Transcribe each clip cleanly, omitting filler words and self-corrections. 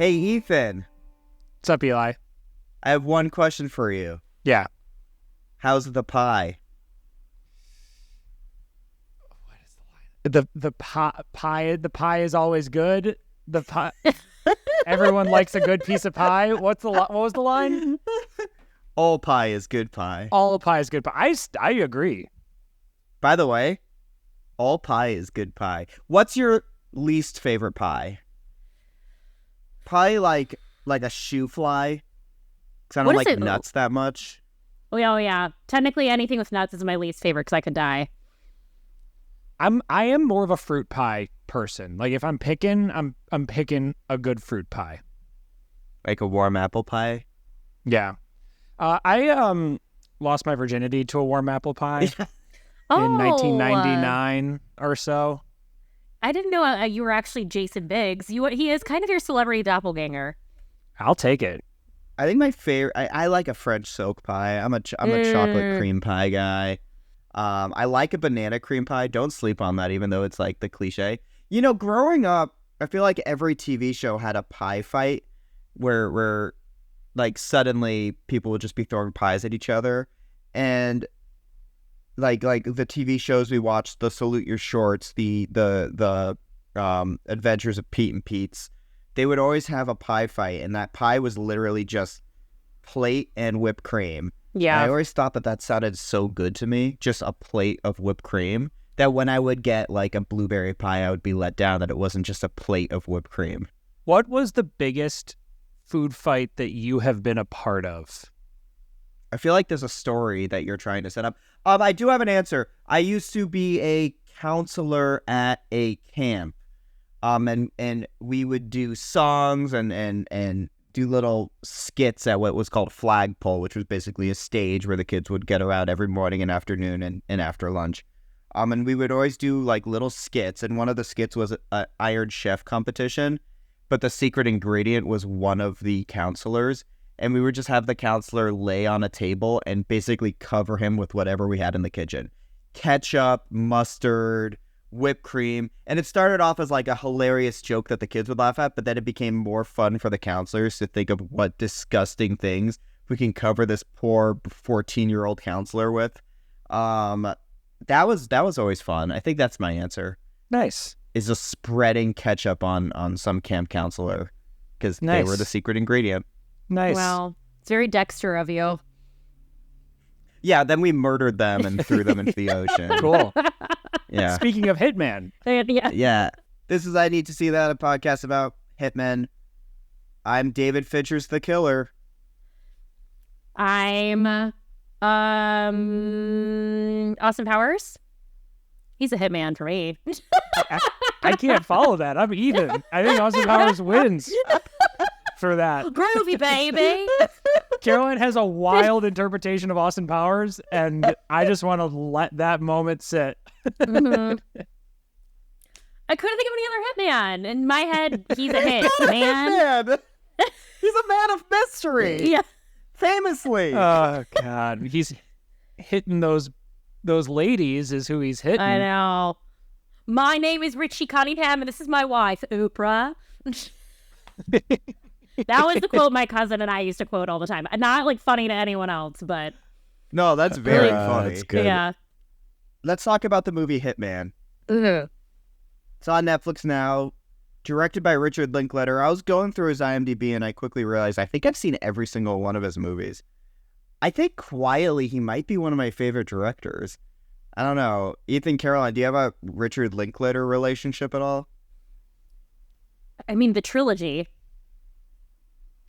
Hey, Ethan. What's up, Eli? I have one question for you. Yeah. How's the pie? What is the line? The pie is always good. The pie. Everyone likes a good piece of pie. What was the line? All pie is good pie. All pie is good pie. I agree. By the way, all pie is good pie. What's your least favorite pie? Probably like a shoe fly. Because I don't like nuts that much. Oh yeah. Technically, anything with nuts is my least favorite because I could die. I am more of a fruit pie person. Like if I'm picking, I'm picking a good fruit pie. Like a warm apple pie? Yeah. I lost my virginity to a warm apple pie in 1999 or so. I didn't know you were actually Jason Biggs. He is kind of your celebrity doppelganger. I'll take it. I think my favorite. I like a French soak pie. I'm a chocolate cream pie guy. I like a banana cream pie. Don't sleep on that, even though it's like the cliche. You know, growing up, I feel like every TV show had a pie fight where like suddenly people would just be throwing pies at each other, and like the TV shows we watched, the Salute Your Shorts, the Adventures of Pete and Pete's, they would always have a pie fight, and that pie was literally just plate and whipped cream. Yeah. I always thought that sounded so good to me, just a plate of whipped cream, that when I would get like a blueberry pie, I would be let down that it wasn't just a plate of whipped cream. What was the biggest food fight that you have been a part of? I feel like there's a story that you're trying to set up. I do have an answer. I used to be a counselor at a camp. And we would do songs and do little skits at what was called a flagpole, which was basically a stage where the kids would get around every morning and afternoon and after lunch. And we would always do like little skits, and one of the skits was an Iron Chef competition, but the secret ingredient was one of the counselors, and we would just have the counselor lay on a table and basically cover him with whatever we had in the kitchen. Ketchup, mustard, whipped cream, and it started off as like a hilarious joke that the kids would laugh at, but then it became more fun for the counselors to think of what disgusting things we can cover this poor 14-year-old counselor with. That was always fun. I think that's my answer. Nice. Is just spreading ketchup on some camp counselor because they were the secret ingredient. Nice. Well, it's very Dexter of you. Yeah, then we murdered them and threw them into the ocean. Cool. Yeah. Speaking of Hitman. Yeah. This is I Need to See That, a podcast about Hitmen. I'm David Fincher's The Killer. I'm Austin Powers. He's a hitman for me. I can't follow that. I'm even. I think Austin Powers wins for that. Groovy, baby. Caroline has a wild interpretation of Austin Powers, and I just want to let that moment sit. Mm-hmm. I couldn't think of any other hitman. In my head, he's a hit, man. He's a man of mystery. Yeah. Famously. Oh, God. He's hitting those ladies is who he's hitting. I know. My name is Richie Cunningham, and this is my wife, Oprah. That was the quote my cousin and I used to quote all the time. Not like funny to anyone else, but No, that's very funny. That's good. Yeah. Let's talk about the movie Hitman. Ugh. It's on Netflix now. Directed by Richard Linklater. I was going through his IMDb and I quickly realized I think I've seen every single one of his movies. I think quietly he might be one of my favorite directors. I don't know. Ethan, Caroline, do you have a Richard Linklater relationship at all? I mean, the trilogy.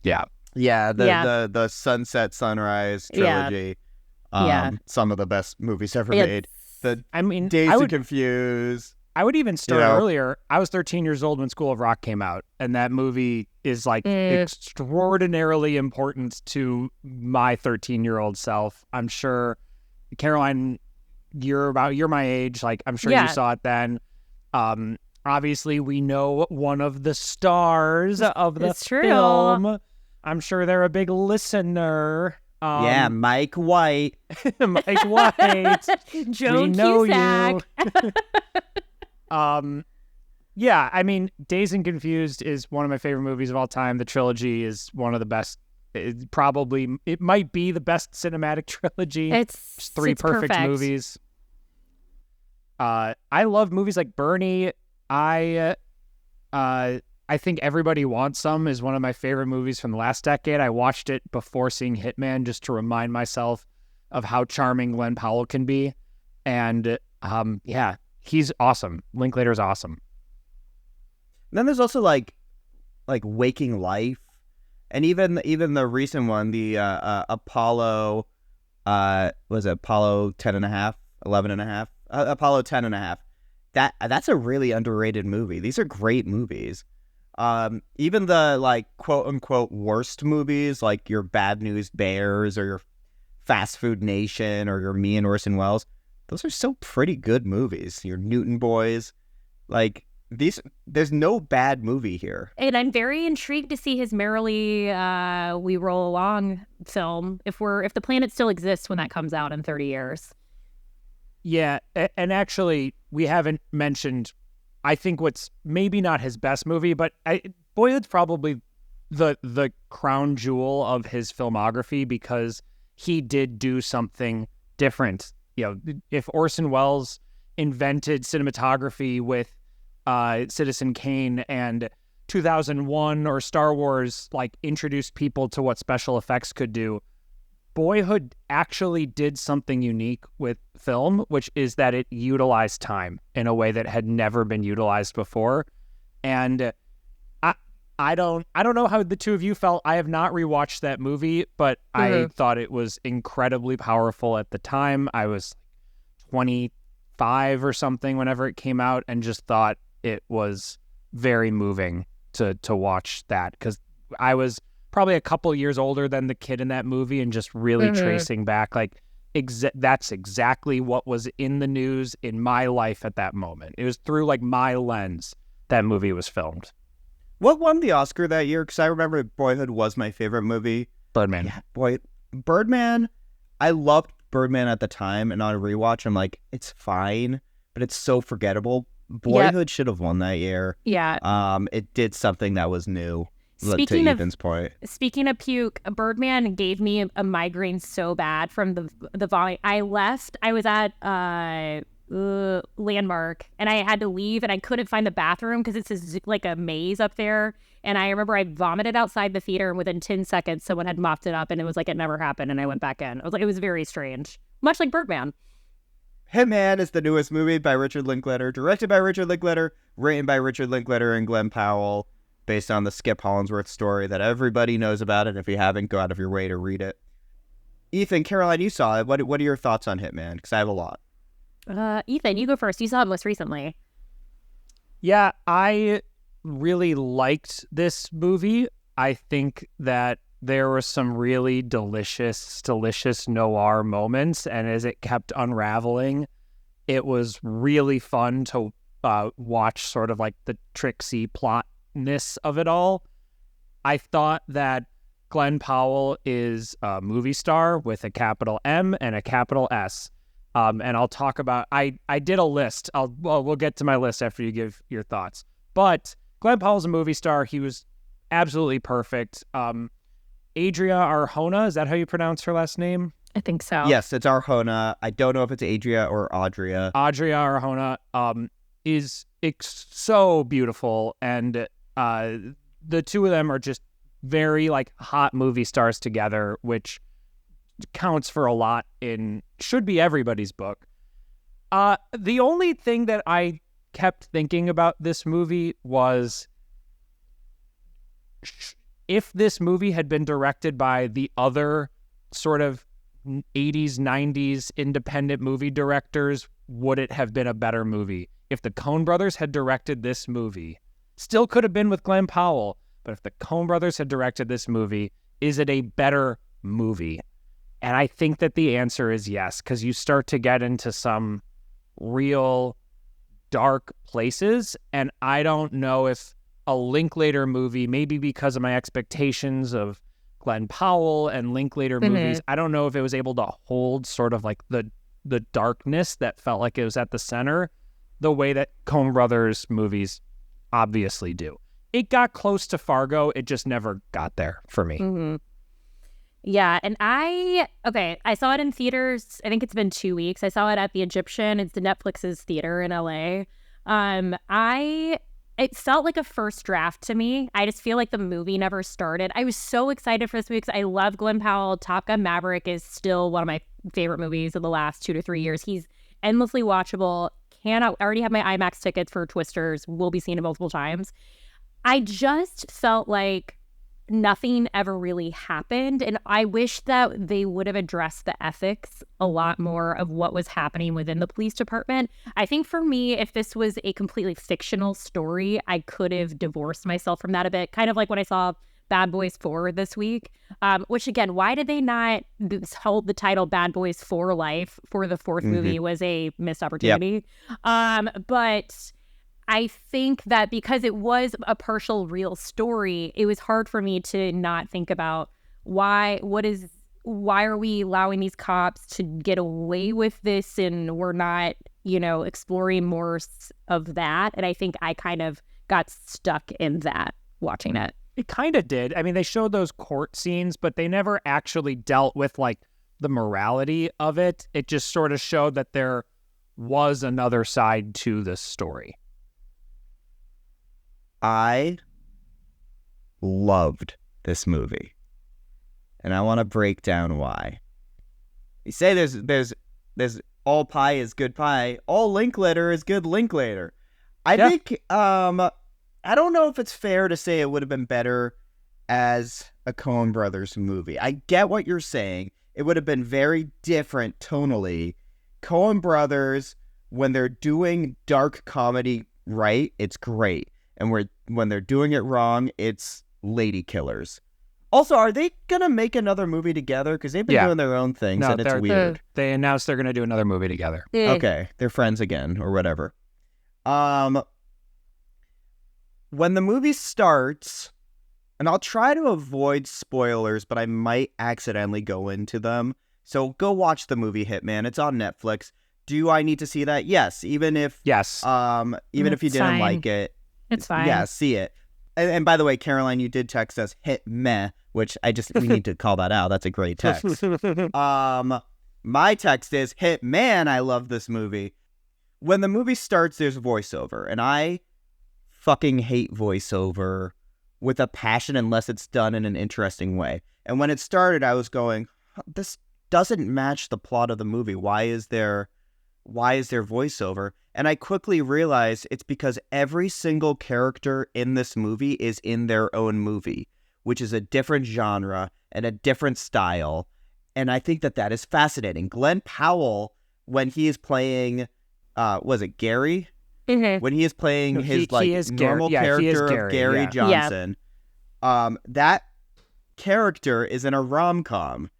Yeah. Yeah, the Sunset Sunrise trilogy. Some of the best movies ever made. Dazed and Confused. I would even start earlier. I was 13 years old when School of Rock came out, and that movie is like extraordinarily important to my 13-year-old self. I'm sure, Caroline, you're my age. Like, I'm sure you saw it then. Obviously, we know one of the stars of the film. I'm sure they're a big listener. Mike White. Mike White. Joan we know Cusack. you. Yeah, I mean, Dazed and Confused is one of my favorite movies of all time. The trilogy is one of the best. It might be the best cinematic trilogy. It's three perfect movies. I love movies like Bernie. I think Everybody Wants Some is one of my favorite movies from the last decade. I watched it before seeing Hitman just to remind myself of how charming Glenn Powell can be. And yeah, he's awesome. Linklater's awesome. And then there's also like Waking Life, and even the recent one, the Apollo, was it Apollo 10 and a half, 11 and a half, Apollo 10 and a half. That's a really underrated movie. These are great movies. Even the like quote unquote worst movies, like your Bad News Bears or your Fast Food Nation or your Me and Orson Welles, those are still pretty good movies. Your Newton Boys, like these, there's no bad movie here. And I'm very intrigued to see his Merrily We Roll Along film, if the planet still exists when that comes out in 30 years. Yeah, and actually, we haven't mentioned, I think, what's maybe not his best movie, but Boyhood's probably the crown jewel of his filmography because he did do something different. You know, if Orson Welles invented cinematography with Citizen Kane and 2001 or Star Wars like introduced people to what special effects could do, Boyhood actually did something unique with film, which is that it utilized time in a way that had never been utilized before. And I don't know how the two of you felt. I have not rewatched that movie, but I thought it was incredibly powerful at the time. I was 25 or something whenever it came out, and just thought it was very moving to watch that, because I was probably a couple years older than the kid in that movie, and just really tracing back, like, that's exactly what was in the news in my life at that moment. It was through like my lens that movie was filmed. What won the Oscar that year? Because I remember Boyhood was my favorite movie. Birdman. Yeah, Birdman. I loved Birdman at the time, and on a rewatch, I'm like, it's fine, but it's so forgettable. Boyhood should have won that year. Yeah. It did something that was new. Speaking to Ethan's point. Speaking of puke, Birdman gave me a migraine so bad from the volume. I left. I was at Landmark, and I had to leave, and I couldn't find the bathroom because it's like a maze up there. And I remember I vomited outside the theater, and within 10 seconds, someone had mopped it up, and it was like it never happened. And I went back in. I was like, it was very strange, much like Birdman. Hitman is the newest movie by Richard Linklater, directed by Richard Linklater, written by Richard Linklater and Glenn Powell, based on the Skip Hollandsworth story that everybody knows about. And if you haven't, go out of your way to read it. Ethan, Caroline, you saw it. What are your thoughts on Hitman? Because I have a lot. Ethan, you go first. You saw it most recently. Yeah, I really liked this movie. I think that there were some really delicious noir moments, and as it kept unraveling, it was really fun to watch sort of like the tricksy plotness of it all. I thought that Glenn Powell is a movie star with a capital M and a capital S. And I'll talk about, I did a list. We'll get to my list after you give your thoughts. But Glenn Powell's a movie star. He was absolutely perfect. Adria Arjona, is that how you pronounce her last name? I think so. Yes, it's Arjona. I don't know if it's Adria or Audria. Adria Arjona is so beautiful, and the two of them are just very like hot movie stars together, which counts for a lot in should be everybody's book. The only thing that I kept thinking about this movie was if this movie had been directed by the other sort of 80s, 90s independent movie directors, would it have been a better movie? If the Coen brothers had directed this movie, still could have been with Glenn Powell, but if the Coen brothers had directed this movie, is it a better movie? And I think that the answer is yes, because you start to get into some real dark places, and I don't know if a Linklater movie, maybe because of my expectations of Glenn Powell and Linklater movies, I don't know if it was able to hold sort of like the darkness that felt like it was at the center the way that Coen Brothers movies obviously do. It got close to Fargo. It just never got there for me. Mm-hmm. Yeah, and I saw it in theaters. I think it's been 2 weeks. I saw it at the Egyptian. It's the Netflix's theater in LA. It felt like a first draft to me. I just feel like the movie never started. I was so excited for this movie because I love Glenn Powell. Top Gun Maverick is still one of my favorite movies of the last 2 to 3 years. He's endlessly watchable. I already have my IMAX tickets for Twisters. We'll be seeing it multiple times. I just felt like nothing ever really happened. And I wish that they would have addressed the ethics a lot more of what was happening within the police department. I think for me, if this was a completely fictional story, I could have divorced myself from that a bit. Kind of like when I saw Bad Boys 4 this week, which again, why did they not hold the title Bad Boys for Life for the fourth movie was a missed opportunity. Yep. But I think that because it was a partial real story, it was hard for me to not think about why are we allowing these cops to get away with this and we're not, exploring more of that. And I think I kind of got stuck in that watching it. It kind of did. I mean, they showed those court scenes, but they never actually dealt with like the morality of it. It just sort of showed that there was another side to this story. I loved this movie, and I want to break down why. You say there's all pie is good pie, all Linklater is good Linklater. I think I don't know if it's fair to say it would have been better as a Coen Brothers movie. I get what you're saying. It would have been very different tonally. Coen Brothers, when they're doing dark comedy right, it's great. And when they're doing it wrong, it's lady killers. Also, are they going to make another movie together? Because they've been doing their own things, and it's weird. They announced they're going to do another movie together. Okay, they're friends again, or whatever. When the movie starts, and I'll try to avoid spoilers, but I might accidentally go into them. So go watch the movie Hitman. It's on Netflix. Do I need to see that? Yes, even if if you didn't like it. It's fine. Yeah, see it. And by the way, Caroline, you did text us hit meh, which we need to call that out. That's a great text. My text is hit man, I love this movie. When the movie starts, there's voiceover, and I fucking hate voiceover with a passion unless it's done in an interesting way. And when it started, I was going, this doesn't match the plot of the movie. Why is there voiceover? And I quickly realized it's because every single character in this movie is in their own movie, which is a different genre and a different style. And I think that is fascinating. Glenn Powell, when he is playing, was it Gary? Mm-hmm. When he is playing his normal character of Gary Johnson, that character is in a rom-com.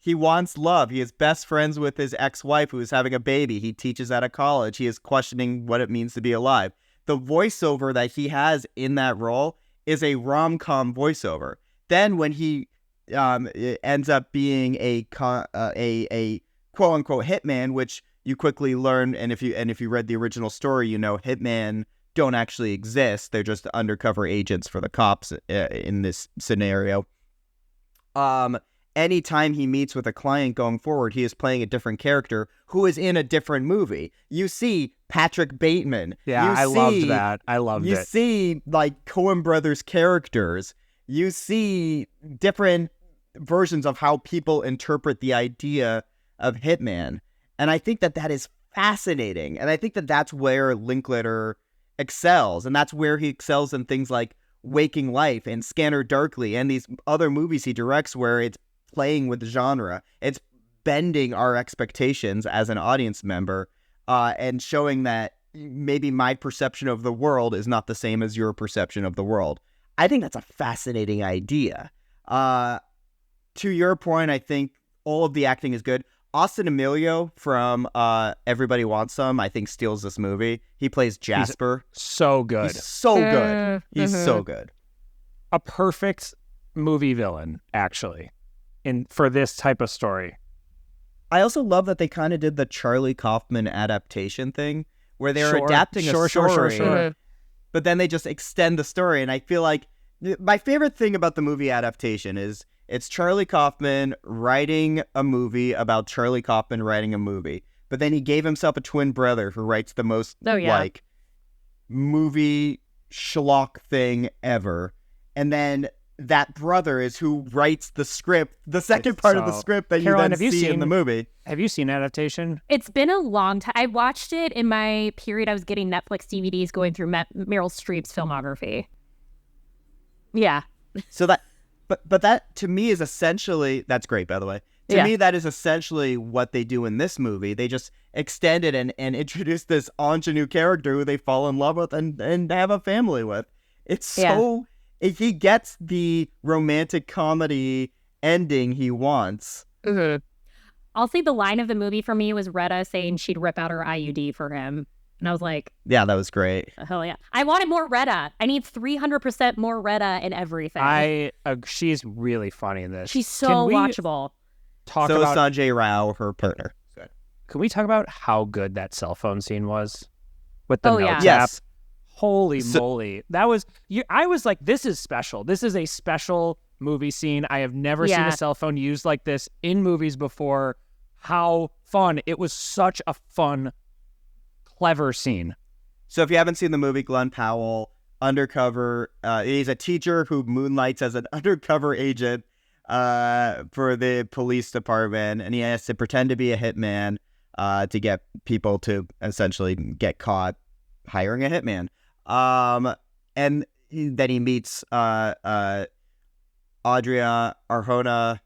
He wants love. He is best friends with his ex-wife who is having a baby. He teaches at a college. He is questioning what it means to be alive. The voiceover that he has in that role is a rom-com voiceover. Then when he ends up being a quote-unquote hitman, which you quickly learn, and if you read the original story, hitman don't actually exist. They're just undercover agents for the cops in this scenario. Anytime he meets with a client going forward, he is playing a different character who is in a different movie. You see Patrick Bateman. Yeah, I loved that. I loved it. You see, Coen Brothers characters. You see different versions of how people interpret the idea of Hitman. And I think that is fascinating. And I think that's where Linklater excels. And that's where he excels in things like Waking Life and Scanner Darkly and these other movies he directs where it's playing with genre. It's bending our expectations as an audience member and showing that maybe my perception of the world is not the same as your perception of the world. I think that's a fascinating idea. To your point, I think all of the acting is good. Austin Emilio from Everybody Wants Some, I think, steals this movie. He plays Jasper. He's so good. He's so good. He's so good. A perfect movie villain, actually, for this type of story. I also love that they kind of did the Charlie Kaufman adaptation thing, where they're adapting a story. but then they just extend the story. And I feel like my favorite thing about the movie adaptation is it's Charlie Kaufman writing a movie about Charlie Kaufman writing a movie. But then he gave himself a twin brother who writes the most like movie schlock thing ever. And then that brother is who writes the script, the second part of the script that Caroline, you then see in the movie. Have you seen adaptation? It's been a long time. I watched it in my period I was getting Netflix DVDs going through Meryl Streep's filmography. Yeah. So that, but that to me is essentially, that's great, by the way. To me, that is essentially what they do in this movie. They just extend it and introduce this ingenue character who they fall in love with and have a family with. It's so, he gets the romantic comedy ending he wants. Mm-hmm. I'll say the line of the movie for me was Retta saying she'd rip out her IUD for him. And I was like... Yeah, that was great. Hell yeah. I wanted more Retta. I need 300% more Retta in everything. She's really funny in this. She's so watchable. So Sanjay Rao, her partner. Can we talk about how good that cell phone scene was? With the notes app? Yes. Holy moly. That was... I was like, this is special. This is a special movie scene. I have never seen a cell phone used like this in movies before. How fun. It was such a fun, clever scene. So if you haven't seen the movie, Glenn Powell, undercover, he's a teacher who moonlights as an undercover agent for the police department, and he has to pretend to be a hitman to get people to essentially get caught hiring a hitman. And then he meets Adria Arjona.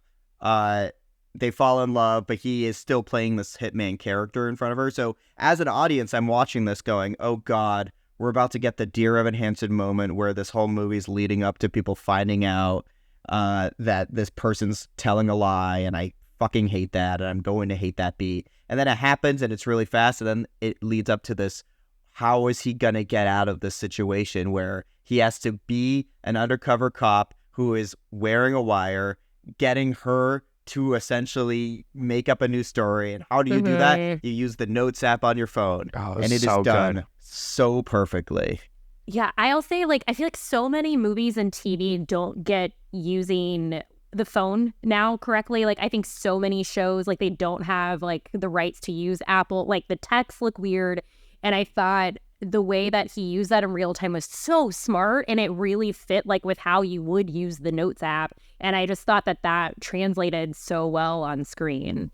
They fall in love, but he is still playing this hitman character in front of her. So as an audience, I'm watching this going, oh God, we're about to get the Dear Evan Hansen moment where this whole movie's leading up to people finding out that this person's telling a lie, and I fucking hate that, and I'm going to hate that beat. And then it happens, and it's really fast, and then it leads up to this, how is he going to get out of this situation where he has to be an undercover cop who is wearing a wire, getting her to essentially make up a new story. And how do you do that? You use the Notes app on your phone, and it is done so perfectly. Yeah, I'll say, like, I feel like so many movies and TV don't get using the phone now correctly. Like, I think so many shows, like, they don't have, like, the rights to use Apple. Like, the texts look weird. And I thought the way that he used that in real time was so smart, and it really fit, like, with how you would use the Notes app. And I just thought that translated so well on screen.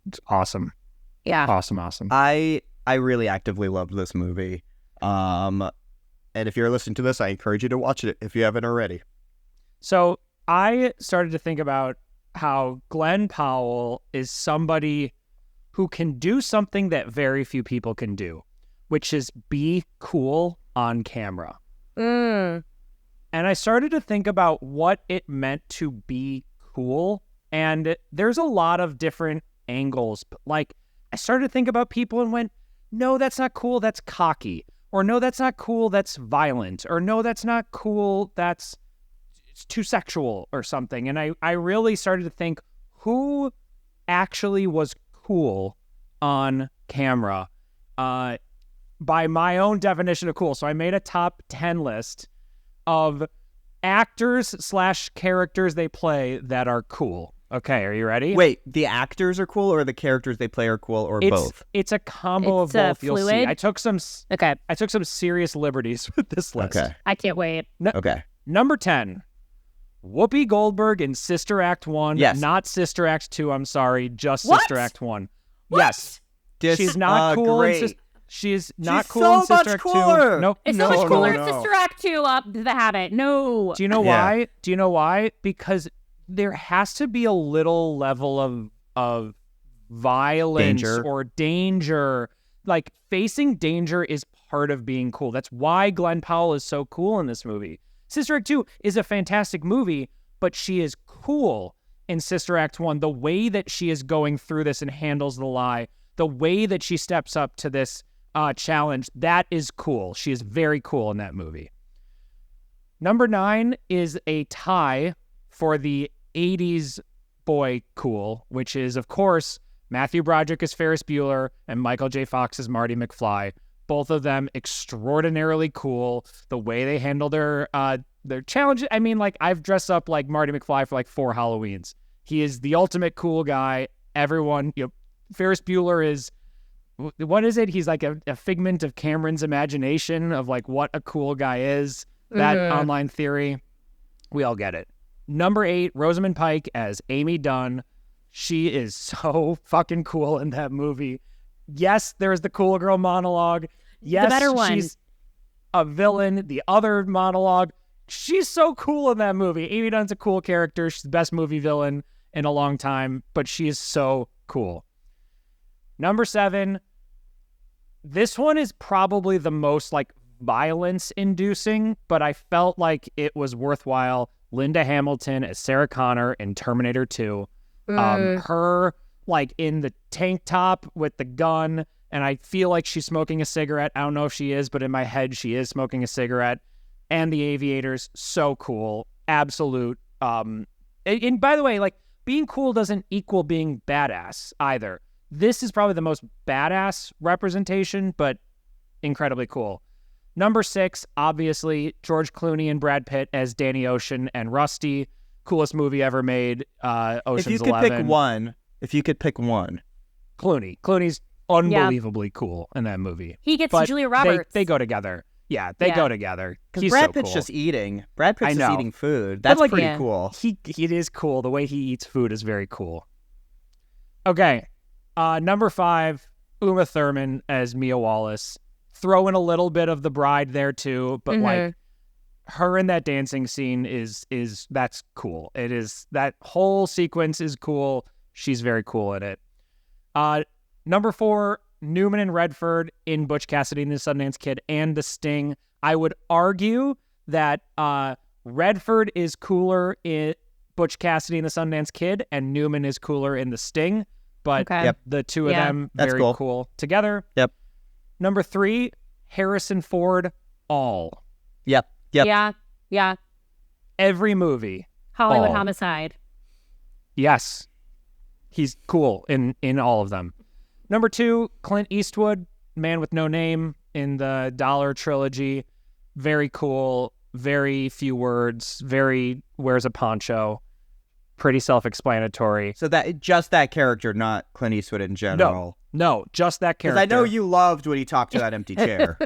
It's awesome. Yeah. Awesome. I really actively loved this movie. And if you're listening to this, I encourage you to watch it if you haven't already. So I started to think about how Glenn Powell is somebody who can do something that very few people can do, which is be cool on camera. And I started to think about what it meant to be cool. And there's a lot of different angles. Like, I started to think about people and went, no, that's not cool, that's cocky. Or no, that's not cool, that's violent. Or no, that's not cool, it's too sexual or something. And I really started to think, who actually was cool on camera by my own definition of cool. So I made a top 10 list of actors / characters they play that are cool. Okay, are you ready? Wait, the actors are cool or the characters they play are cool, or both? It's a combo of both. You'll see. I took some serious liberties with this list. Okay. I can't wait. Okay. Number 10. Whoopi Goldberg in Sister Act 1. Yes. Not Sister Act 2, I'm sorry. Just What? Sister Act 1. What? Yes. She's not cool. Great. She's not She's cool so in Sister much Act cooler. 2. Nope. It's no, so much cooler no, in no. Sister Act 2 up the habit. No. Do you know Yeah. why? Do you know why? Because there has to be a little level of violence or danger. Like, facing danger is part of being cool. That's why Glenn Powell is so cool in this movie. Sister Act 2 is a fantastic movie, but she is cool in Sister Act 1. The way that she is going through this and handles the lie, the way that she steps up to this challenge, that is cool. She is very cool in that movie. Number 9 is a tie for the 80s boy cool, which is, of course, Matthew Broderick as Ferris Bueller and Michael J. Fox as Marty McFly. both of them extraordinarily cool. The way they handle their challenges. I mean, like, I've dressed up like Marty McFly for like 4 Halloweens. He is the ultimate cool guy. Everyone, Ferris Bueller is, what is it? He's like a figment of Cameron's imagination of like what a cool guy is. That online theory, we all get it. Number 8, Rosamund Pike as Amy Dunn. She is so fucking cool in that movie. Yes, there's the cool girl monologue. Yes, the better one. She's a villain. The other monologue, she's so cool in that movie. Amy Dunn's a cool character. She's the best movie villain in a long time, but she is so cool. Number 7, this one is probably the most like violence-inducing, but I felt like it was worthwhile. Linda Hamilton as Sarah Connor in Terminator 2. Her like in the tank top with the gun, and I feel like she's smoking a cigarette. I don't know if she is, but in my head she is smoking a cigarette. And the aviators, so cool. Absolute. And by the way, like, being cool doesn't equal being badass either. This is probably the most badass representation, but incredibly cool. Number 6, obviously, George Clooney and Brad Pitt as Danny Ocean and Rusty. Coolest movie ever made. Ocean's 11. If you could pick one. Clooney. Clooney's unbelievably cool in that movie. He gets But Julia Roberts. They go together. Yeah, they go together. Because He's Brad so Pitt's cool. just eating. Brad Pitt's I just know. eating food. That's like, pretty cool. It is cool. The way he eats food is very cool. Okay. Number 5, Uma Thurman as Mia Wallace. Throw in a little bit of the bride there too, but like her in that dancing scene is that's cool. It is, that whole sequence is cool. She's very cool in it. Number 4, Newman and Redford in Butch Cassidy and the Sundance Kid and The Sting. I would argue that Redford is cooler in Butch Cassidy and the Sundance Kid, and Newman is cooler in The Sting. But the two of them, That's very cool together. Yep. Number 3, Harrison Ford, all. Yep. Yeah. Every movie. Hollywood all. Homicide. Yes. He's cool in all of them. Number 2, Clint Eastwood, Man with No Name in the Dollar Trilogy. Very cool. Very few words. Very wears a poncho. Pretty self-explanatory. So that character, not Clint Eastwood in general. No, just that Because character. I know you loved when he talked to that empty chair.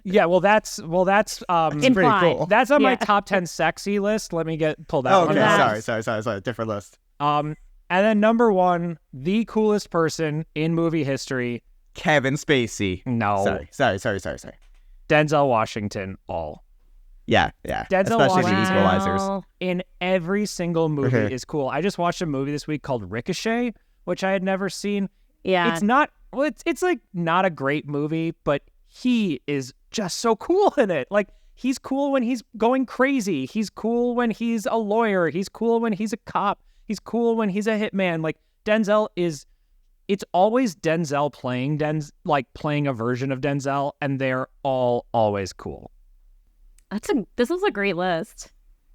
Yeah, that's It's pretty Implied. cool. that's on my top 10 sexy list. Let me pull that Oh, one okay. out. Sorry. Different list. And then number 1, the coolest person in movie history. Kevin Spacey. No. Sorry. Denzel Washington, all. Yeah. Denzel Especially the Washington. Equalizers. In every single movie Okay. is cool. I just watched a movie this week called Ricochet, which I had never seen. Yeah. It's not, well, it's like not a great movie, but he is just so cool in it. Like, he's cool when he's going crazy. He's cool when he's a lawyer. He's cool when he's a cop. He's cool when he's a hitman. Like, Denzel is, it's always Denzel playing a version of Denzel, and they're all always cool. This is a great list.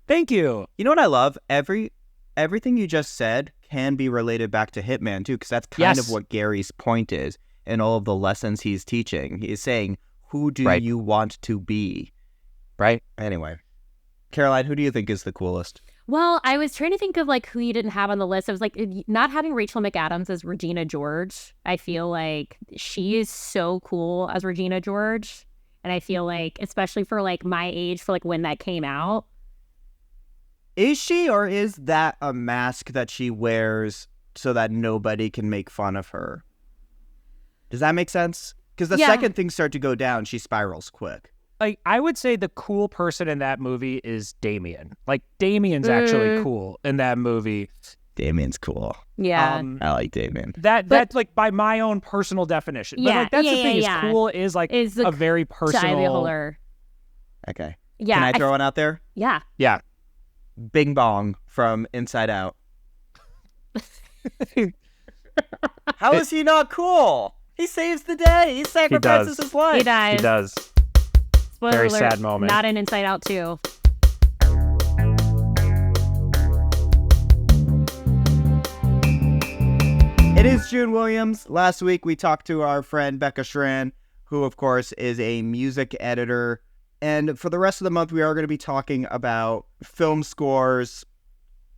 Thank you. You know what I love? Everything you just said can be related back to Hitman too, because that's kind of what Gary's point is in all of the lessons he's teaching. He's saying, who do you want to be? Right. Anyway, Caroline, who do you think is the coolest? Well, I was trying to think of like who you didn't have on the list. I was like, not having Rachel McAdams as Regina George. I feel like she is so cool as Regina George. And I feel like, especially for like my age, for like when that came out. Is she, or is that a mask that she wears so that nobody can make fun of her? Does that make sense? Because the second things start to go down, she spirals quick. Like, I would say the cool person in that movie is Damien. Like, Damien's actually cool in that movie. Damien's cool. Yeah. I like Damien. That's like by my own personal definition. But like, that's the thing. Is cool is like a very personal. Okay. Yeah. Can I throw one out there? Yeah. Yeah. Bing Bong from Inside Out. How is he not cool? He saves the day. He sacrifices his life. He dies. He does. Spoiler Very alert, sad moment. Not in Inside Out 2. It is June Williams. Last week we talked to our friend Becca Schran, who, of course, is a music editor. And for the rest of the month, we are going to be talking about film scores,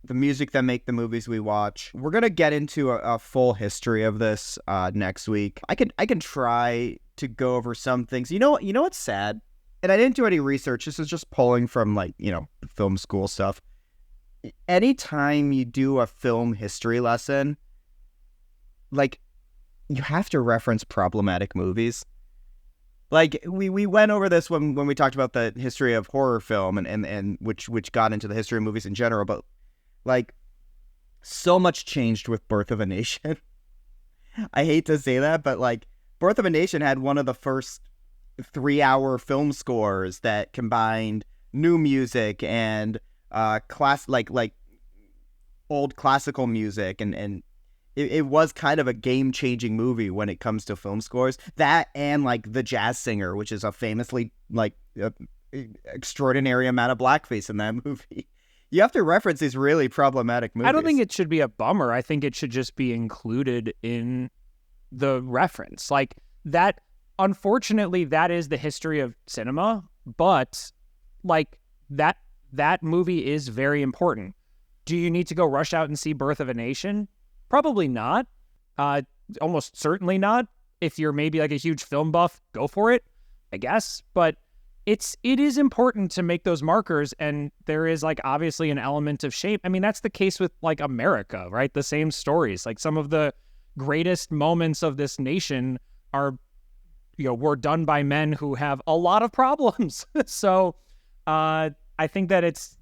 the music that make the movies we watch. We're going to get into a full history of this next week. I can try to go over some things. You know what's sad? And I didn't do any research. This is just pulling from, like, film school stuff. Anytime you do a film history lesson, like, you have to reference problematic movies. Like, we went over this when we talked about the history of horror film and which got into the history of movies in general, but, like, so much changed with Birth of a Nation. I hate to say that, but, like, Birth of a Nation had one of the first 3-hour film scores that combined new music and like old classical music, and it was kind of a game-changing movie when it comes to film scores. That and, like, The Jazz Singer, which is a famously, like, extraordinary amount of blackface in that movie. You have to reference these really problematic movies. I don't think it should be a bummer. I think it should just be included in the reference. Like, that, unfortunately, that is the history of cinema, but, like, that movie is very important. Do you need to go rush out and see Birth of a Nation? Probably not. Almost certainly not. If you're maybe like a huge film buff, go for it, I guess. But it is important to make those markers, and there is, like, obviously an element of shame. I mean, that's the case with, like, America, right? The same stories. Like, some of the greatest moments of this nation are, were done by men who have a lot of problems. So I think that it's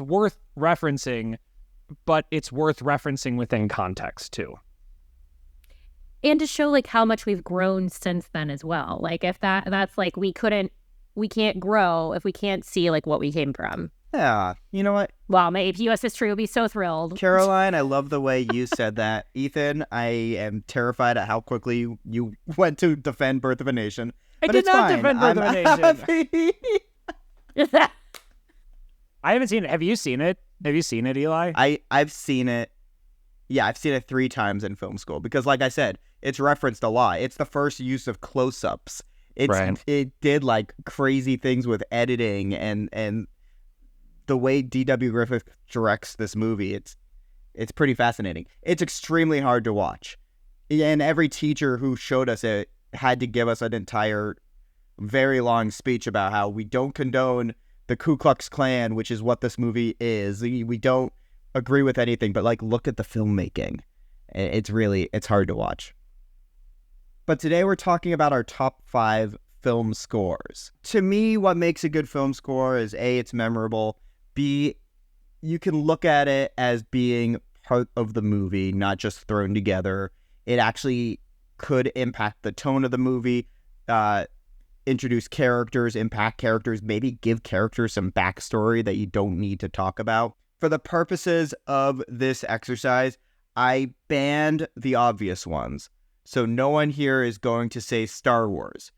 worth referencing, but it's worth referencing within context too. And to show, like, how much we've grown since then as well. Like, if that's like, we can't grow if we can't see, like, what we came from. Yeah, you know what? Wow, maybe U.S. history will be so thrilled. Caroline, I love the way you said that. Ethan, I am terrified at how quickly you went to defend Birth of a Nation. I did not defend Birth of a Nation. I haven't seen it. Have you seen it? Have you seen it, Eli? I've seen it. Yeah, I've seen it 3 times in film school because, like I said, it's referenced a lot. It's the first use of close-ups. It did, like, crazy things with editing and the way D.W. Griffith directs this movie. It's pretty fascinating. It's extremely hard to watch. And every teacher who showed us it had to give us an entire, very long speech about how we don't condone the Ku Klux Klan, which is what this movie is. We don't agree with anything, but, like, look at the filmmaking. It's hard to watch. But today we're talking about our top 5 film scores. To me, what makes a good film score is A, it's memorable. B, you can look at it as being part of the movie, not just thrown together. It actually could impact the tone of the movie, introduce characters, impact characters, maybe give characters some backstory that you don't need to talk about. For the purposes of this exercise, I banned the obvious ones. So no one here is going to say Star Wars.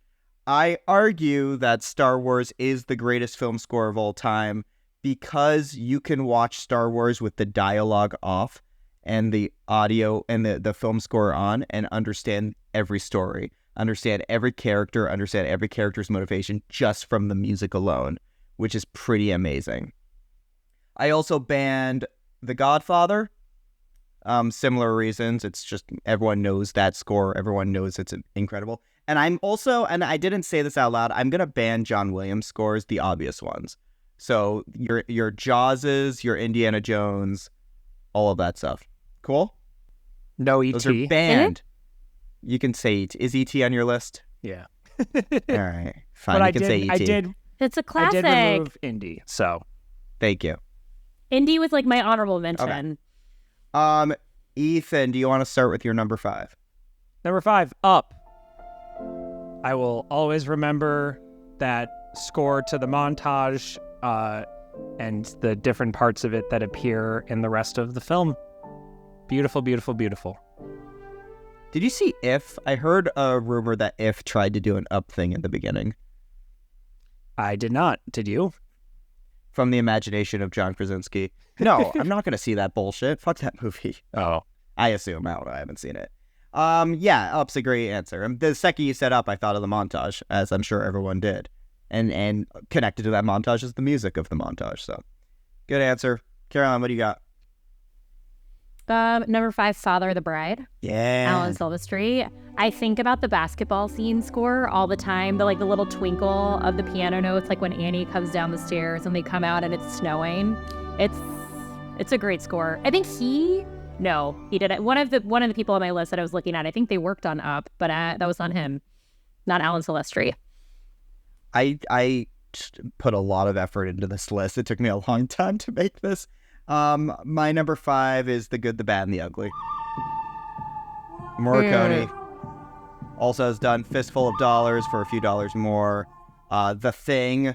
I argue that Star Wars is the greatest film score of all time because you can watch Star Wars with the dialogue off and the audio and the film score on and understand every story. Understand every character, understand every character's motivation just from the music alone, which is pretty amazing. I also banned The Godfather. Similar reasons. It's just everyone knows that score. Everyone knows it's incredible. And I'm also, and I didn't say this out loud, I'm going to ban John Williams scores, the obvious ones. So your Jaws's, your Indiana Jones, all of that stuff. Cool? No E.T. Those are banned. You can say E.T. Is E.T. on your list? Yeah. All right. Fine. But you can say E.T. It's a classic. I did remove Indy, so. Thank you. Indy was, like, my honorable mention. Okay. Ethan, do you want to start with your number 5? Number 5, Up. I will always remember that score to the montage and the different parts of it that appear in the rest of the film. Beautiful, beautiful, beautiful. Did you see If? I heard a rumor that If tried to do an Up thing in the beginning. I did not. Did you? From the imagination of John Krasinski. No, I'm not going to see that bullshit. Fuck that movie. Oh. I assume. I don't know. I haven't seen it. Yeah, Up's a great answer. And the second you said Up, I thought of the montage, as I'm sure everyone did. And connected to that montage is the music of the montage. So, good answer. Caroline, what do you got? Number 5, Father of the Bride. Yeah. Alan Silvestri. I think about the basketball scene score all the time. The little twinkle of the piano notes, like when Annie comes down the stairs and they come out and it's snowing. It's a great score. I think he did it. One of the people on my list that I was looking at, I think they worked on Up, but that was not him, not Alan Silvestri. I put a lot of effort into this list. It took me a long time to make this. My number 5 is The Good, the Bad, and the Ugly. Morricone also has done Fistful of Dollars for a few dollars more. The Thing,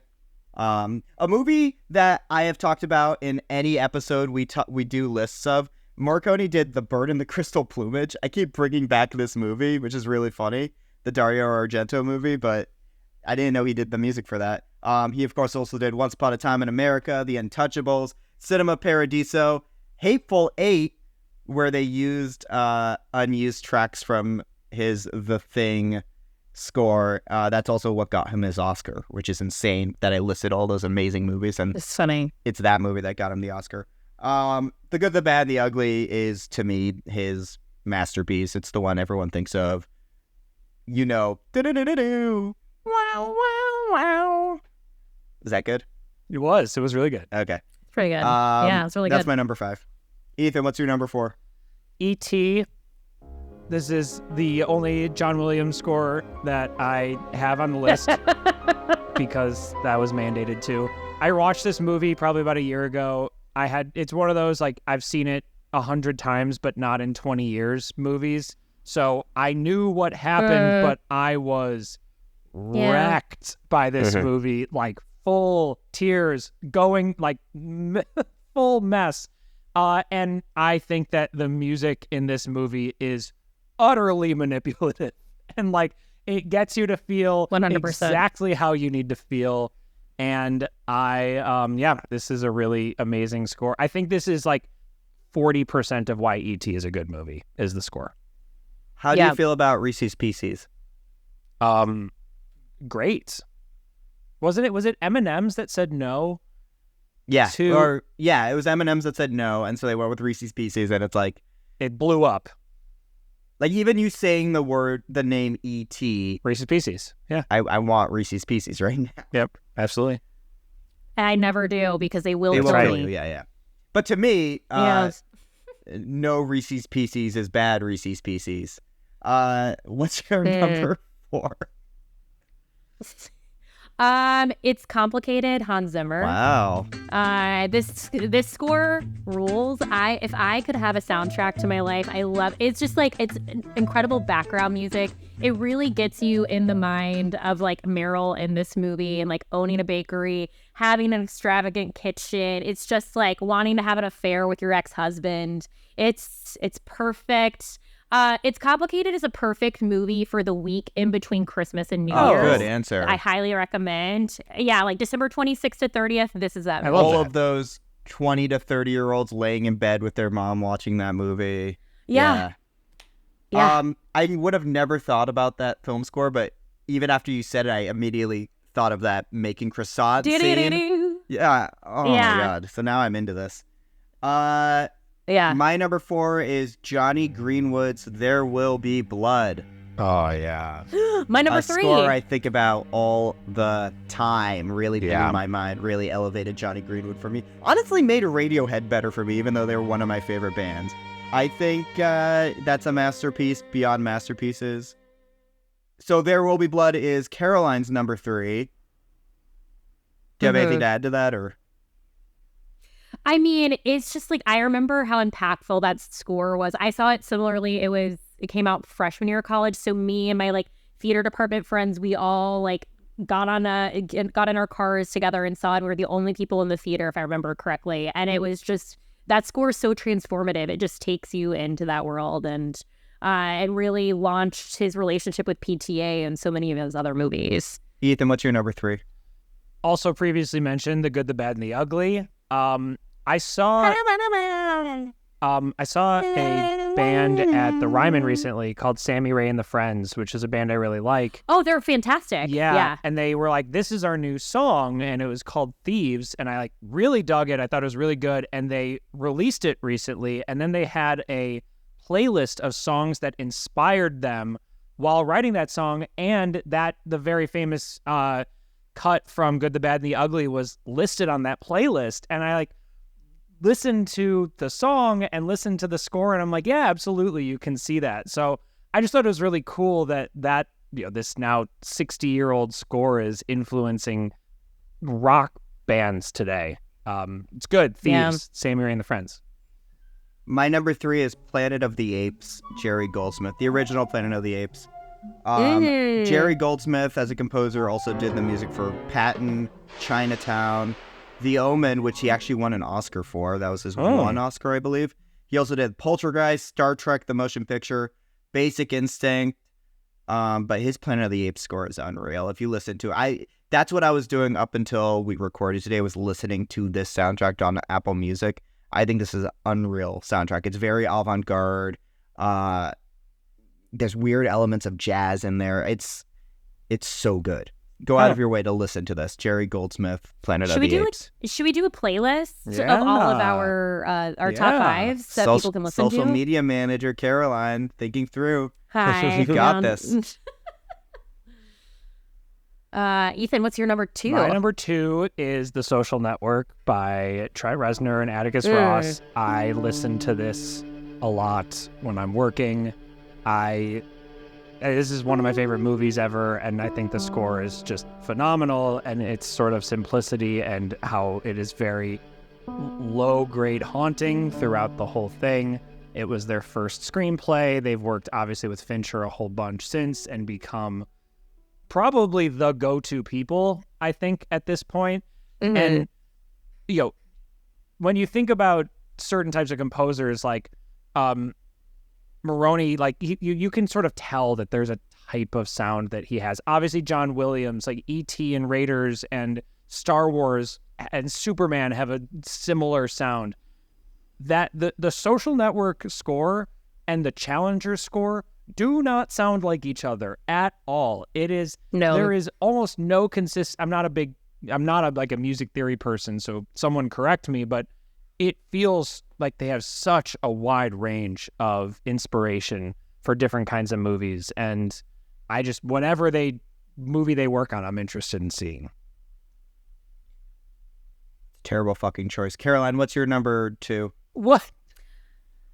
a movie that I have talked about in any episode we do lists of. Morricone did The Bird in the Crystal Plumage. I keep bringing back this movie, which is really funny, the Dario Argento movie, but I didn't know he did the music for that. He, of course, also did Once Upon a Time in America, The Untouchables, Cinema Paradiso, Hateful Eight, where they used unused tracks from his The Thing score. That's also what got him his Oscar, which is insane that I listed all those amazing movies, and It's funny. it's that movie that got him the Oscar. The Good, the Bad, and the Ugly is, to me, his masterpiece. It's the one everyone thinks of. You know, do-do-do-do-do. Wow, wow, wow. Is that good? It was really good. Okay. It's pretty good. Yeah, it's really That's good. my number 5. Ethan, what's your number 4? E.T. This is the only John Williams score that I have on the list because that was mandated too. I watched this movie probably about a year ago. It's one of those, like, I've seen it 100 times, but not in 20 years movies. So I knew what happened, but I was wrecked by this movie, like full tears, going like full mess. And I think that the music in this movie is utterly manipulative, and like it gets you to feel 100%. exactly how you need to feel. And this is a really amazing score. I think this is like 40% of why E.T. is a good movie, is the score. How do you feel about Reese's Pieces? Great. Was it M&M's that said no? Yeah. It was M&M's that said no, and so they went with Reese's Pieces, and it's like, it blew up. like, even you saying the name E.T. Reese's Pieces. Yeah. I want Reese's Pieces right now. Yep. Absolutely. I never do because they will They will kill kill me. you, yeah. But to me, Yes. no Reese's Pieces is bad Reese's Pieces. What's your number 4? It's Complicated, Hans Zimmer. Wow. This score rules. If I could have a soundtrack to my life, I love it's just like it's incredible background music. It really gets you in the mind of like Meryl in this movie and like owning a bakery, having an extravagant kitchen. It's just like wanting to have an affair with your ex-husband. It's perfect. It's Complicated is a perfect movie for the week in between Christmas and New Year's. Good answer. I highly recommend. Yeah, like December 26th to 30th. This is that. I love All that. of those 20 to 30-year-olds laying in bed with their mom watching that movie. Yeah. I would have never thought about that film score, but even after you said it, I immediately thought of that making croissant scene. Do-do-do-do. Yeah. Oh Yeah. my God. So now I'm into this. Yeah. My number 4 is Johnny Greenwood's There Will Be Blood. Oh, yeah. My number A 3. score I think about all the time. Really blew Yeah. my mind. Really elevated Johnny Greenwood for me. Honestly made Radiohead better for me, even though they were one of my favorite bands. I think that's a masterpiece beyond masterpieces. So There Will Be Blood is Caroline's number 3. Do you have anything to add to that, or? I mean, it's just like I remember how impactful that score was. I saw it similarly. It came out freshman year of college. So me and my like theater department friends, we all like got in our cars together and saw it. We were the only people in the theater, if I remember correctly. And it was just that score is so transformative. It just takes you into that world, and it really launched his relationship with PTA and so many of his other movies. Ethan, what's your number 3? Also previously mentioned The Good, the Bad, and the Ugly. I saw I saw a band at the Ryman recently called Sammy Ray and the Friends, which is a band I really like. Oh, they're fantastic. Yeah. And they were like, this is our new song, and it was called Thieves, and I like really dug it. I thought it was really good, and they released it recently, and then they had a playlist of songs that inspired them while writing that song, and that the very famous cut from Good, the Bad, and the Ugly was listed on that playlist, and I like listened to the song and listened to the score, and I'm like, yeah, absolutely, you can see that. So I just thought it was really cool that this now 60-year-old score is influencing rock bands today. It's good. Thieves, Sammy Ray and the Friends. My number 3 is Planet of the Apes, Jerry Goldsmith, the original Planet of the Apes. Jerry Goldsmith, as a composer, also did the music for Patton, Chinatown, The Omen, which he actually won an Oscar for. That was his one Oscar, I believe. He also did Poltergeist, Star Trek, the motion picture, Basic Instinct. But his Planet of the Apes score is unreal. If you listen to it, that's what I was doing up until we recorded today, was listening to this soundtrack on Apple Music. I think this is an unreal soundtrack. It's very avant-garde. There's weird elements of jazz in there. It's so good. Go out of your way to listen to this. Jerry Goldsmith, Planet of the Apes. Should we do a playlist of all of our top fives so people can listen to? Social media manager Caroline, thinking through. Hi. You got this. Ethan, what's your number 2? My number 2 is The Social Network by Trent Reznor and Atticus Ross. I listen to this a lot when I'm working. This is one of my favorite movies ever, and I think the score is just phenomenal, and its sort of simplicity and how it is very low-grade haunting throughout the whole thing. It was their first screenplay. They've worked, obviously, with Fincher a whole bunch since and become probably the go-to people, I think, at this point. And, when you think about certain types of composers, like Maroney, like you can sort of tell that there's a type of sound that he has. Obviously, John Williams, like E.T. and Raiders and Star Wars and Superman have a similar sound. That the Social Network score and the Challenger score do not sound like each other at all. There is almost no I'm not a music theory person, so someone correct me, but it feels like they have such a wide range of inspiration for different kinds of movies, and I just, whatever movie they work on, I'm interested in seeing. Terrible fucking choice. Caroline, what's your number 2? What?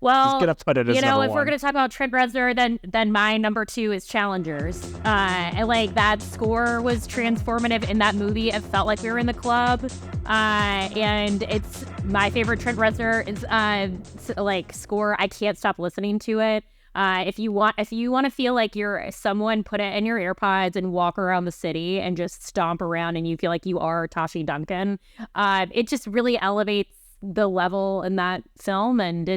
Well, he's gonna put it as number if 1. we're gonna talk about Trent Reznor, then my number 2 is Challengers. And like that score was transformative in that movie. It felt like we were in the club. And it's my favorite Trent Reznor is score. I can't stop listening to it. If you want to feel like you're someone, put it in your AirPods and walk around the city and just stomp around, and you feel like you are Tashi Duncan. It just really elevates the level in that film, and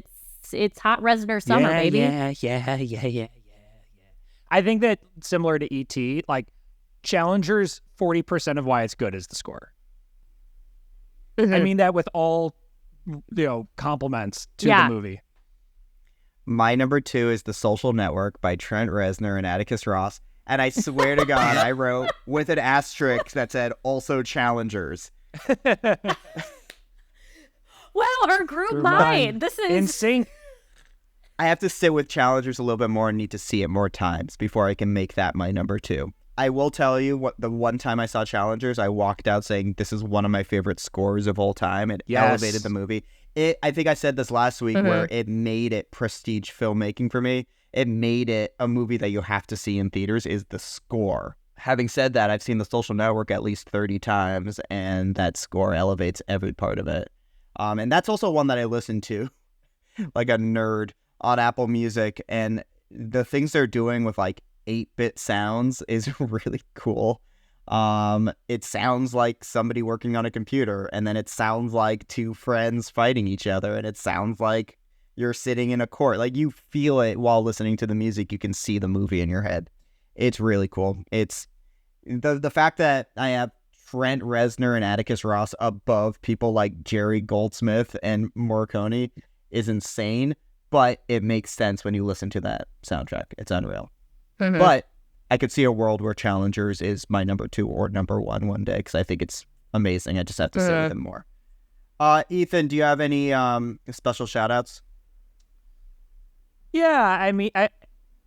it's hot Reznor summer, baby. Yeah. I think that similar to E.T., like Challengers, 40% of why it's good is the score. I mean that with all, compliments to the movie. My number 2 is The Social Network by Trent Reznor and Atticus Ross. And I swear to God, I wrote with an asterisk that said also Challengers. Wow, our group mind. This is in sync. I have to sit with Challengers a little bit more and need to see it more times before I can make that my number 2. I will tell you, what the one time I saw Challengers, I walked out saying this is one of my favorite scores of all time. It elevated the movie. I think I said this last week, where it made it prestige filmmaking for me. It made it a movie that you have to see in theaters, is the score. Having said that, I've seen The Social Network at least 30 times, and that score elevates every part of it. And that's also one that I listen to like a nerd on Apple Music, and the things they're doing with like 8-bit sounds is really cool. It sounds like somebody working on a computer, and then it sounds like two friends fighting each other, and it sounds like you're sitting in a court. Like, you feel it while listening to the music. You can see the movie in your head. It's really cool. It's the fact that I have Trent Reznor and Atticus Ross above people like Jerry Goldsmith and Morricone is insane, but it makes sense when you listen to that soundtrack. It's unreal. Mhm. But I could see a world where Challengers is my number 2 or number 1 one day because I think it's amazing. I just have to sit with him more. Ethan, do you have any special shout outs? Yeah,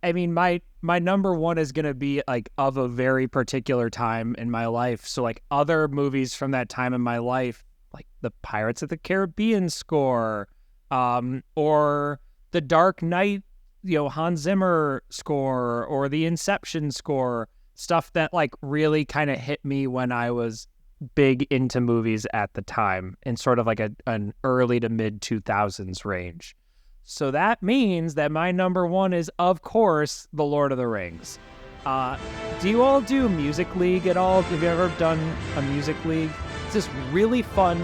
I mean, my number one is gonna be like of a very particular time in my life. So like other movies from that time in my life, like the Pirates of the Caribbean score, or the Dark Knight, Hans Zimmer score, or the Inception score, stuff that like really kind of hit me when I was big into movies at the time, in sort of like an early to mid 2000s range. So that means that my number one is, of course, The Lord of the Rings. Do you all do Music League at all? Have you ever done a Music League? It's this really fun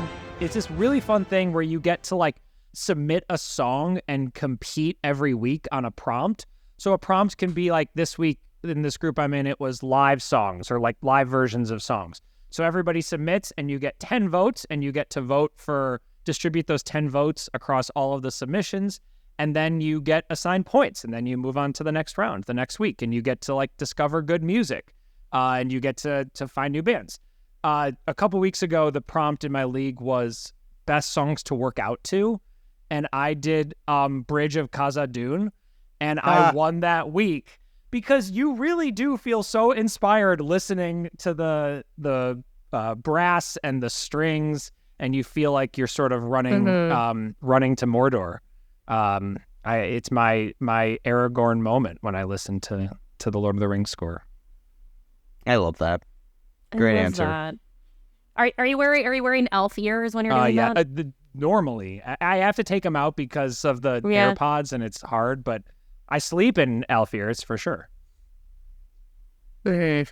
thing where you get to like submit a song and compete every week on a prompt. So a prompt can be like, this week in this group I'm in, it was live songs or like live versions of songs. So everybody submits and you get 10 votes and you get to distribute those 10 votes across all of the submissions. And then you get assigned points, and then you move on to the next round, the next week, and you get to like discover good music, and you get to find new bands. A couple weeks ago, the prompt in my league was best songs to work out to, and I did Bridge of Khazad-dûm, and I won that week because you really do feel so inspired listening to the brass and the strings, and you feel like you're sort of running to Mordor. It's my Aragorn moment when I listen to the Lord of the Rings score. I love that. Great answer. That. Are you wearing elf ears when you're doing that? Normally I have to take them out because of the AirPods, and it's hard, but I sleep in elf ears for sure. My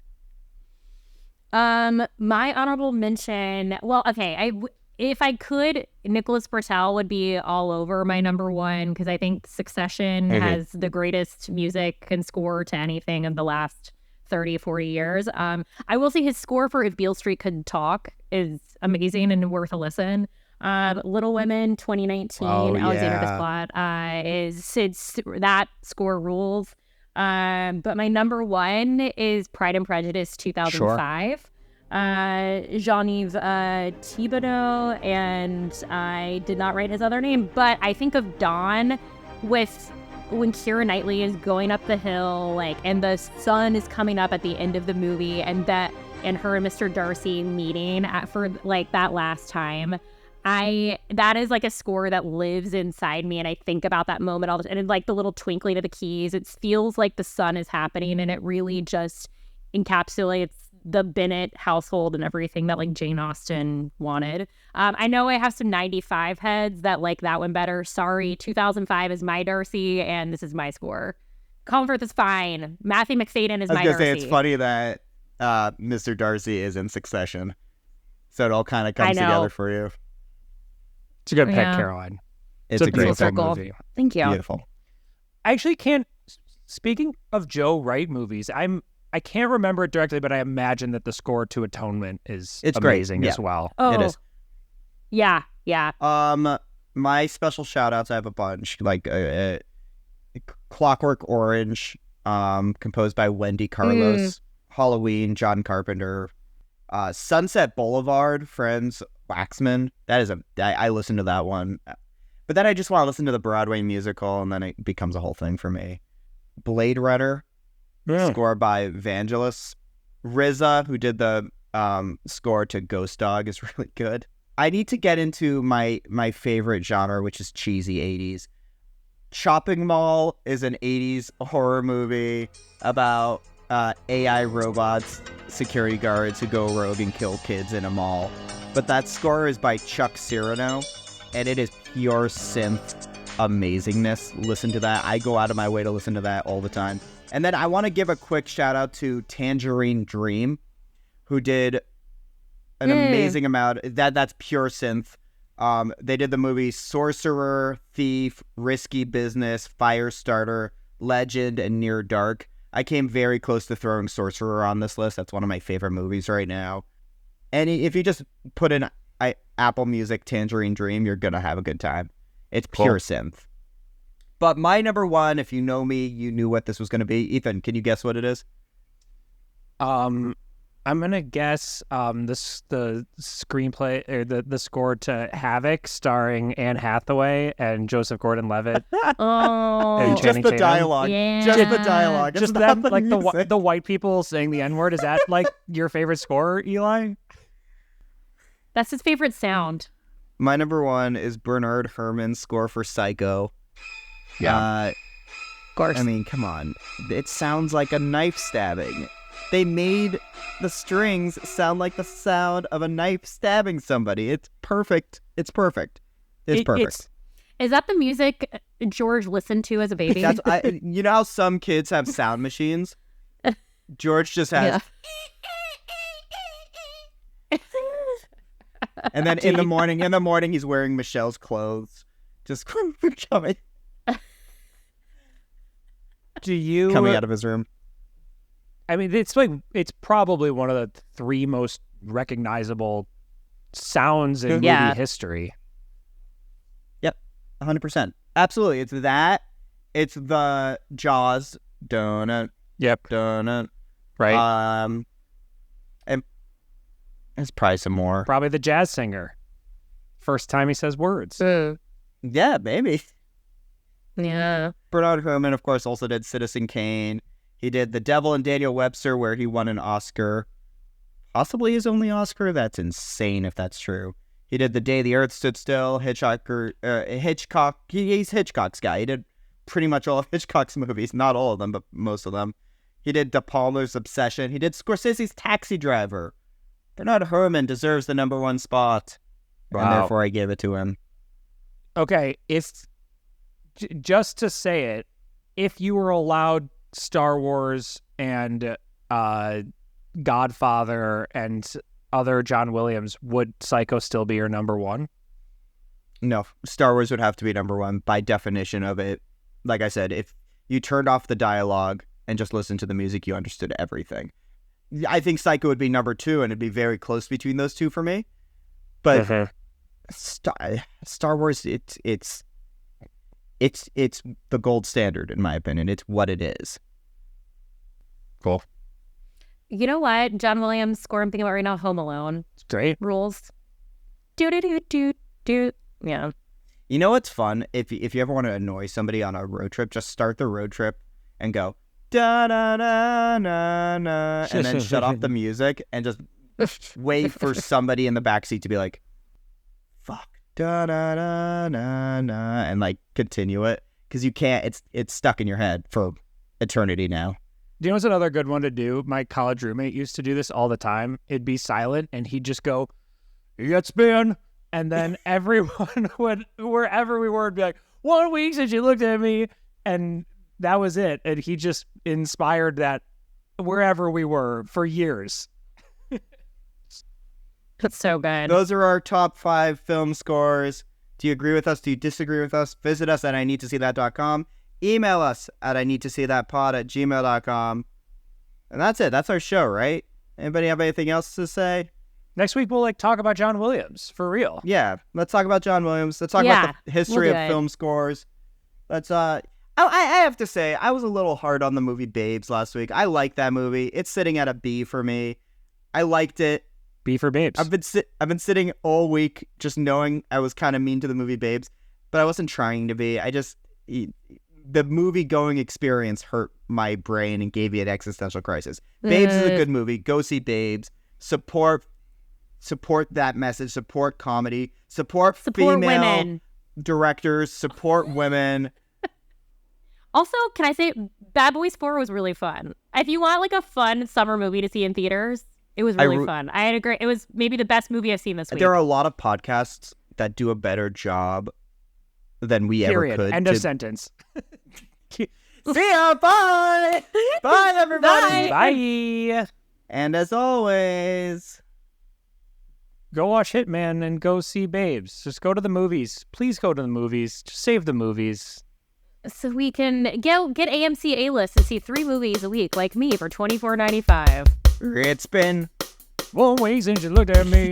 honorable mention. Well, okay, if I could, Nicholas Britell would be all over my number one because I think Succession has the greatest music and score to anything in the last 30, 40 years. I will say his score for If Beale Street Could Talk is amazing and worth a listen. Little Women 2019, Alexander Desplat, is that score rules. But my number one is Pride and Prejudice 2005. Sure. Jean-Yves Thibodeau, and I did not write his other name, but I think of Dawn when Keira Knightley is going up the hill, like, and the sun is coming up at the end of the movie, and her and Mr. Darcy meeting for like that last time. That is like a score that lives inside me, and I think about that moment all the time. And like the little twinkling of the keys, it feels like the sun is happening, and it really just encapsulates the Bennett household and everything that like Jane Austen wanted. I know I have some 95 heads that like that one better. Sorry, 2005 is my Darcy, and this is my score. Comfort is fine. Matthew McFadden is my Darcy. I was going to say, it's funny that Mr. Darcy is in Succession, so it all kind of comes together for you. It's a good pick, Caroline. It's a great movie. Thank you. Beautiful. I actually can't. Speaking of Joe Wright movies, I can't remember it directly, but I imagine that the score to Atonement is amazing as well. Oh, it is. Yeah. My special shout outs, I have a bunch, like Clockwork Orange, composed by Wendy Carlos, Halloween, John Carpenter, Sunset Boulevard, Franz Waxman. I listened to that one, but then I just want to listen to the Broadway musical, and then it becomes a whole thing for me. Blade Runner. Score by Vangelis. RZA, who did the score to Ghost Dog, is really good. I need to get into my favorite genre, which is cheesy 80s. Chopping Mall is an 80s horror movie about AI robots, security guards who go rogue and kill kids in a mall. But that score is by Chuck Cyrano, and it is pure synth amazingness. Listen to that. I go out of my way to listen to that all the time. And then I want to give a quick shout out to Tangerine Dream, who did an amazing amount. That's pure synth. They did the movie Sorcerer, Thief, Risky Business, Firestarter, Legend, and Near Dark. I came very close to throwing Sorcerer on this list. That's one of my favorite movies right now. And if you just put in Apple Music Tangerine Dream, you're going to have a good time. It's pure synth. But my number one, if you know me, you knew what this was going to be. Ethan, can you guess what it is? I'm gonna guess the screenplay or the score to Havoc, starring Anne Hathaway and Joseph Gordon-Levitt. Oh, And Just Channing the Tatum. dialogue. Yeah. Just the dialogue. Just It's them, not like music. the white people saying the N-word. Is that like your favorite score, Eli? that's his favorite sound. My number one is Bernard Herrmann's score for Psycho. Of course. I mean, come on. It sounds like a knife stabbing. They made the strings sound like the sound of a knife stabbing somebody. It's perfect. It's perfect. It's perfect. Is that the music George listened to as a baby? You know how some kids have sound machines? George just has. And then in the morning, he's wearing Michelle's clothes, just coming out of his room. I mean, it's probably one of the three most recognizable sounds in movie history. Yep, 100%. Absolutely, it's that. It's the Jaws donut. Yep. Donut. Right. And there's probably some more. Probably the jazz singer. First time he says words. Yeah, maybe. Yeah. Bernard Herrmann, of course, also did Citizen Kane. He did The Devil and Daniel Webster, where he won an Oscar. Possibly his only Oscar? That's insane if that's true. He did The Day the Earth Stood Still, Hitchcock. He's Hitchcock's guy. He did pretty much all of Hitchcock's movies. Not all of them, but most of them. He did De Palma's Obsession. He did Scorsese's Taxi Driver. Bernard Herrmann deserves the number one spot. Wow. And therefore I give it to him. Okay, just to say it, if you were allowed Star Wars and Godfather and other John Williams, would Psycho still be your number one? No, Star Wars would have to be number one by definition of it. Like I said, if you turned off the dialogue and just listened to the music, you understood everything. I think Psycho would be number two, and it'd be very close between those two for me. But Star Wars, it's the gold standard in my opinion. It's what it is. Cool. You know what? John Williams score I'm thinking about right now, Home Alone. It's great. Rules. Do. Yeah. You know what's fun? If you ever want to annoy somebody on a road trip, just start the road trip and go da da da na na, and then shut off the music and just wait for somebody in the backseat to be like, "Fuck da da da na na," and like continue it, because you can't. It's stuck in your head for eternity now. Do you know what's another good one to do? My college roommate used to do this all the time. It'd be silent, and he'd just go, "It's been," and then everyone would, wherever we were, would be like, 1 week since you looked at me, and that was it. And he just inspired that wherever we were for years. That's so good. Those are our top 5 film scores. Do you agree with us? Do you disagree with us? Visit us at ineedtosee.com. Email us at ineedtoseethatpod@gmail.com. And that's it. That's our show, right? Anybody have anything else to say? Next week, we'll talk about John Williams, for real. Yeah, let's talk about John Williams. Let's talk about the history of film scores. Let's, I have to say, I was a little hard on the movie Babes last week. I like that movie. It's sitting at a B for me. I liked it. B for Babes. I've been sitting all week just knowing I was kind of mean to the movie Babes, but I wasn't trying to be. The movie going experience hurt my brain and gave me an existential crisis. Babes is a good movie. Go see Babes. Support that message. Support comedy. Support female women. Directors. Support women. Also, can I say Bad Boys 4 was really fun. If you want like a fun summer movie to see in theaters, it was really fun. I had it was maybe the best movie I've seen this week. There are a lot of podcasts that do a better job than we ever could. End of sentence. See ya. Bye. Bye, everybody. Bye. And as always, go watch Hitman and go see Babes. Just go to the movies. Please go to the movies. Just save the movies. So we can get AMC A-list and see 3 movies a week like me for $24.95. it's been 1 week since you looked at me.